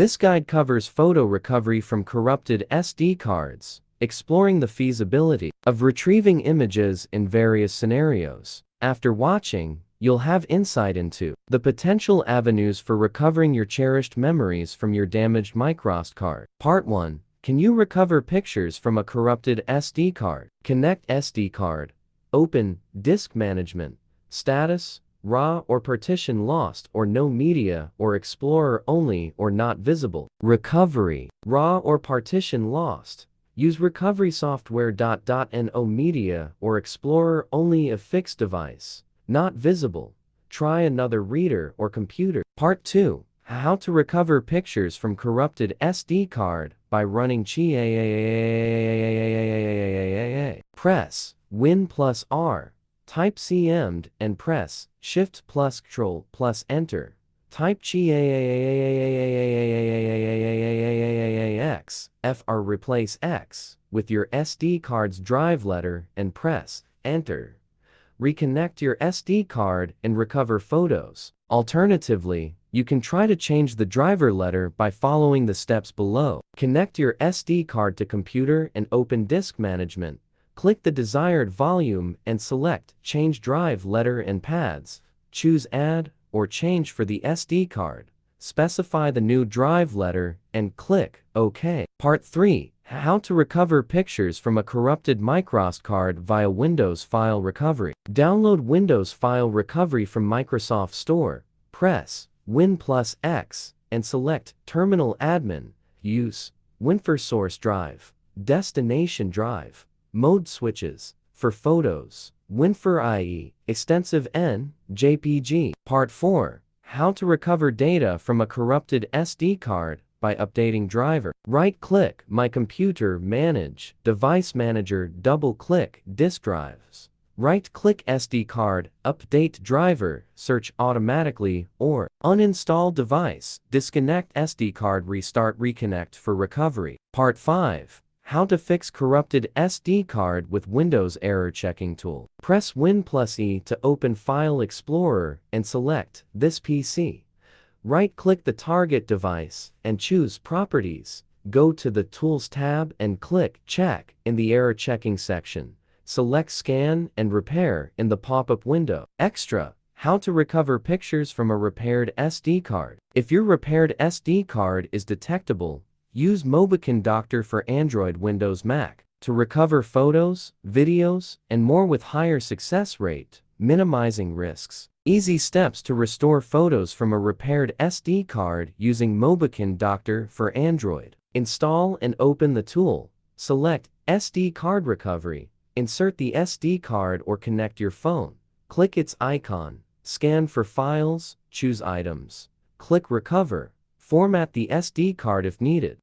This guide covers photo recovery from corrupted SD cards, exploring the feasibility of retrieving images in various scenarios. After watching, you'll have insight into the potential avenues for recovering your cherished memories from your damaged microSD card. Part 1. Can you recover pictures from a corrupted SD card? Connect SD card. Open Disk Management. Status: RAW or partition lost or no media or Explorer only or not visible. Recovery: RAW or partition lost. Use recovery software. No media or Explorer only if fixed device not visible. Try another reader or computer. Part 2. How to recover pictures from corrupted SD card by running CHKDSK. Press Win plus R. Type CMD and press Shift plus Ctrl plus Enter. Type X, FR replace X with your SD card's drive letter and press Enter. Reconnect your SD card and recover photos. Alternatively, you can try to change the driver letter by following the steps below. Connect your SD card to computer and open Disk Management. Click the desired volume and select Change Drive Letter and Paths. Choose Add or Change for the SD card. Specify the new drive letter and click OK. Part 3. How to recover pictures from a corrupted microSD card via Windows File Recovery. Download Windows File Recovery from Microsoft Store. Press Win plus X and select Terminal Admin. Use WinFor Source Drive, Destination Drive, Mode Switches. For photos, WinFor IE, Extensive N, JPG. Part 4. How to recover data from a corrupted SD card by updating driver. Right-click My Computer, Manage, Device Manager, double-click Disk Drives. Right-click SD card, Update Driver, search automatically, or uninstall device, disconnect SD card, restart, reconnect for recovery. Part 5. How to fix corrupted SD card with Windows Error Checking Tool. Press Win plus E to open File Explorer and select this PC. Right-click the target device and choose Properties. Go to the Tools tab and click Check in the Error Checking section. Select Scan and Repair in the pop-up window. Extra: how to recover pictures from a repaired SD card. If your repaired SD card is detectable, use Mobican Doctor for Android, Windows, Mac to recover photos, videos, and more with higher success rate, minimizing risks. Easy steps to restore photos from a repaired SD card using Mobican Doctor for Android. Install and open the tool. Select SD card recovery. Insert the SD card or connect your phone. Click its icon. Scan for files. Choose items. Click Recover. Format the SD card if needed.